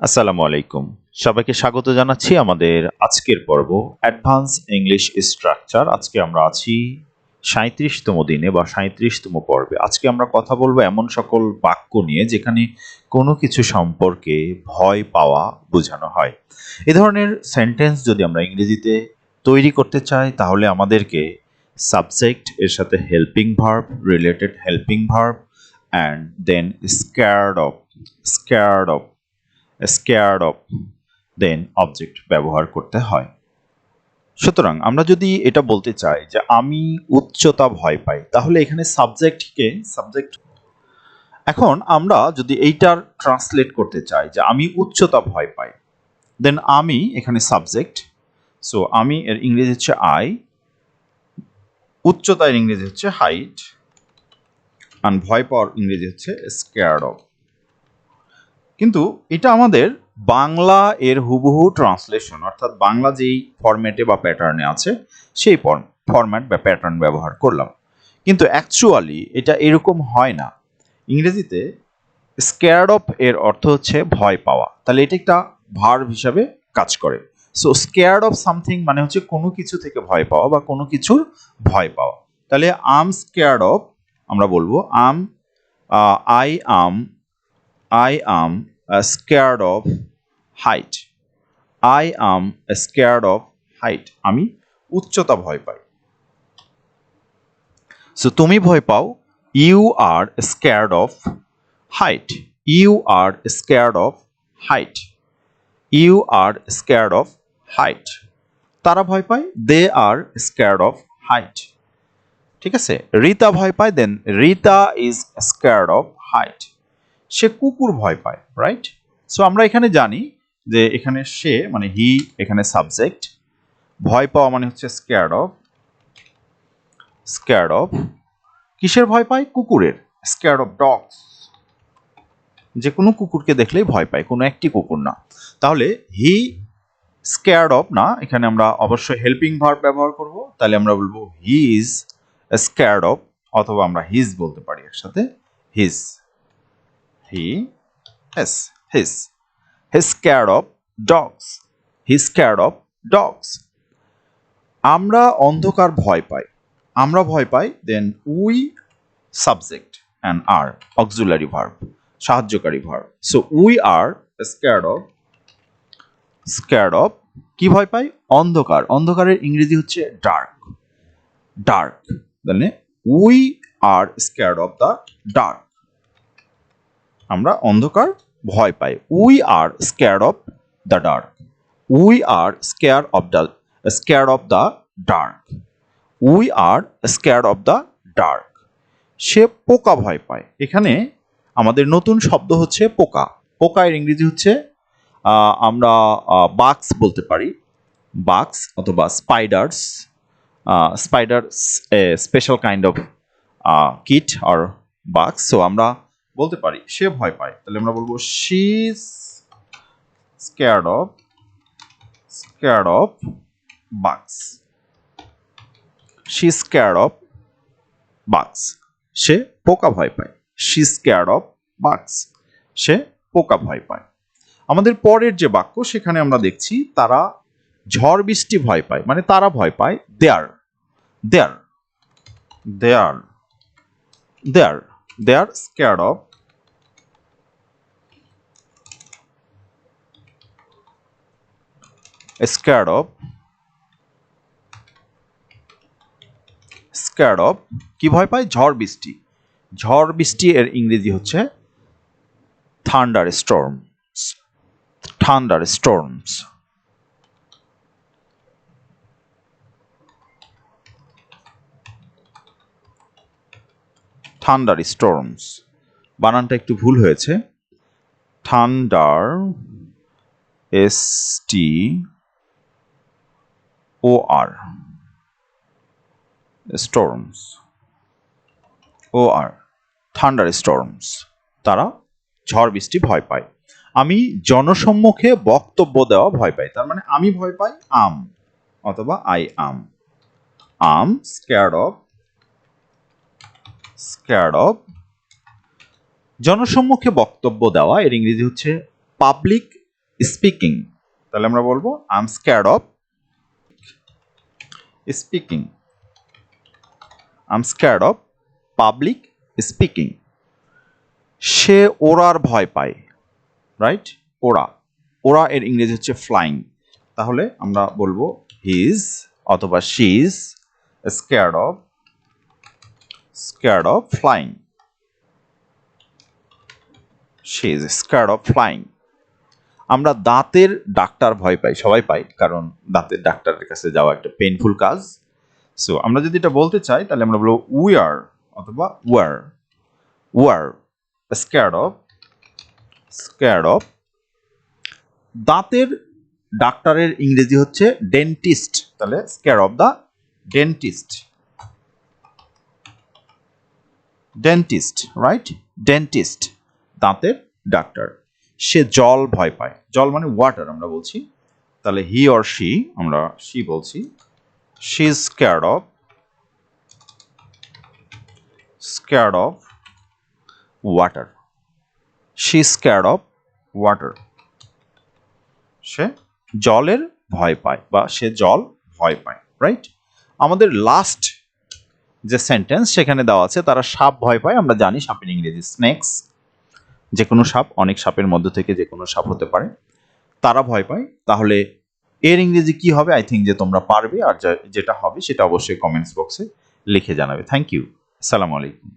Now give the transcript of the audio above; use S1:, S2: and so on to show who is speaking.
S1: আসসালামু আলাইকুম। সবাইকে স্বাগত জানাচ্ছি আমাদের আজকের পর্ব অ্যাডভান্স ইংলিশ স্ট্রাকচার। আজকে আমরা আছি ৩৭তম দিনে বা ৩৭তম পর্বে। আজকে আমরা কথা বলবো এমন সকল বাক্য নিয়ে যেখানে কোনো কিছু সম্পর্কে ভয় পাওয়া বোঝানো হয়। এ ধরনের সেন্টেন্স যদি আমরা ইংরেজিতে তৈরি করতে চাই তাহলে আমাদেরকে সাবজেক্ট এর সাথে helping verb, related helping verb and then scared of scared of then object ব্যবহার করতে হয়। সুতরাং আমরা যদি এটা বলতে চাই যে আমি উচ্চতা ভয় পাই তাহলে এখানে সাবজেক্ট এখন আমরা যদি এইটার ট্রান্সলেট করতে চাই যে আমি উচ্চতা ভয় পাই দেন আমি এখানে সাবজেক্ট, সো আমি এর ইংরেজি হচ্ছে আই, উচ্চতা এর ইংরেজি হচ্ছে হাইট, আর ভয় পাওয়ার ইংরেজি হচ্ছে স্কেয়ার্ড অফ। কিন্তু এটা আমাদের বাংলা এর হুবহু ট্রান্সলেশন, অর্থাৎ বাংলা যেই ফরম্যাটে বা প্যাটার্নে আছে সেই ফরম্যাট বা প্যাটার্ন ব্যবহার করলাম, কিন্তু অ্যাকচুয়ালি এটা এরকম হয় না। ইংরেজিতে স্কেয়ার্ড অফ এর অর্থ হচ্ছে ভয় পাওয়া, তাহলে এটা একটা ভার্ব হিসাবে কাজ করে। সো স্কেয়ার্ড অফ সামথিং মানে হচ্ছে কোনো কিছু থেকে ভয় পাওয়া বা কোনো কিছুর ভয় পাওয়া। তাহলে আম স্কেয়ার্ড অফ, আমরা বলবো I am I am scared of height. I am scared of height. আমি উচ্চতা ভয় পাই। সো তুমি ভয় পাও, you are scared of height. You are scared of height. You are scared of height. তারা ভয় পায়, they are scared of height. ঠিক আছে, রিতা ভয় পায়, দেন Rita is scared of height. সে কুকুর ভয় পায়, রাইট? সো আমরা এখানে জানি যে এখানে সে মানে হি এখানে সাবজেক্ট, ভয় পাওয়া মানে হচ্ছে স্ক্যার্ড অফ কিসের ভয় পায়? কুকুরের, স্ক্যার্ড অফ ডগস, যে কোনো কুকুরকে দেখলেই ভয় পায়, কোনো একটি কুকুর না। তাহলে হি স্ক্যার্ড অফ না, এখানে আমরা অবশ্যই হেল্পিং ভার্ব ব্যবহার করব, তাহলে আমরা বলবো হি ইজ স্ক্যার্ড অফ, অথবা আমরা হিজ বলতে পারি একসাথে, his, he S his, he's scared of dogs. He's scared of dogs. আমরা অন্ধকার ভয় পাই, আমরা ভয় পাই, then we subject and are auxiliary verb, সাহায্যকারী verb. So we are scared of কি ভয় পাই? অন্ধকার। অন্ধকারের ইংরেজি হচ্ছে ডার্ক। তাহলে we are scared of the dark, আমরা অন্ধকার ভয় পাই। We are scared of the dark. We are scared of the dark. We are scared of the dark. সে পোকা ভয় পায়। এখানে আমাদের নতুন শব্দ হচ্ছে পোকা। পোকা এর ইংরেজি হচ্ছে আমরা বাগস বলতে পারি, বাগস অথবা spiders. Spiders a special kind of কিট অর বাগস। সো আমরা বলতে পারি সে ভয় পায়, তাহলে আমরা বলবো she is scared of bugs. She is scared of bugs. সে পোকা ভয় পায়। She is scared of bugs. সে পোকা ভয় পায়। আমাদের পরের যে বাক্য সেখানে আমরা দেখছি তারা ঝড় বৃষ্টি ভয় পায়, মানে তারা ভয় পায়, they are scared of কি ভয় পায়? ঝড় বৃষ্টি। ঝড় বৃষ্টি এর ইংরেজি হচ্ছে থান্ডারস্টর্মস। বানানটা একটু ভুল হয়েছে, থান্ডার STOR স্টর্মস, থান্ডারস্টর্মস। তারা ঝড় বৃষ্টি ভয় পায়। আমি জনসম্মুখে বক্তব্য দেওয়া ভয় পাই, তার মানে আমি ভয় পাই আম অথবা আই আম স্ক্যার্ড অফ জনসম্মুখে বক্তব্য দেওয়া এর ইংরেজি হচ্ছে পাবলিক স্পিকিং, তাহলে আমরা বলবো I am scared of speaking, I am scared of public speaking. সে ওড়ার ভয় পায়, রাইট? ওড়া, ওড়া এর ইংরেজি হচ্ছে ফ্লাইং, তাহলে আমরা বলবো হি ইজ অথবা she is scared of flying, she is scared of flying. আমরা দাঁতের ডাক্তার ভয় পাই, সবাই পাই, কারণ দাঁতের ডাক্তারের কাছে যাওয়া একটা পেইনফুল কাজ। সো আমরা যদি এটা বলতে চাই তাহলে আমরা বলবো উই আর অথবা ওয়ার স্ক্যার্ড অফ। দাঁতের ডাক্তারের ইংরেজি হচ্ছে ডেন্টিস্ট, তাহলে scared of the dentist, right? Dentist, দাঁতের ডাক্তার। সে জল ভয় পায়, জল মানে ওয়াটার আমরা বলছি, তাহলে হি অর শি, আমরা শি বলছি, she is scared of water, she is scared of water. সে জলের ভয় পায় বা সে জল ভয় পায়, রাইট? আমাদের লাস্ট যে সেন্টেন্স সেখানে দেওয়া আছে, তারা সাপ ভয় পায়। আমরা জানি সাপের ইংরেজি স্নেকস, যে কোনো সাপ, অনেক সাপের মধ্য থেকে যে কোনো সাপ হতে পারে। তারা ভয় পায়, তাহলে এর ইংরেজি কি হবে? আই থিঙ্ক যে তোমরা পারবে, আর যেটা হবে সেটা অবশ্যই কমেন্টস বক্সে লিখে জানাবে। থ্যাংক ইউ, আসসালামু আলাইকুম।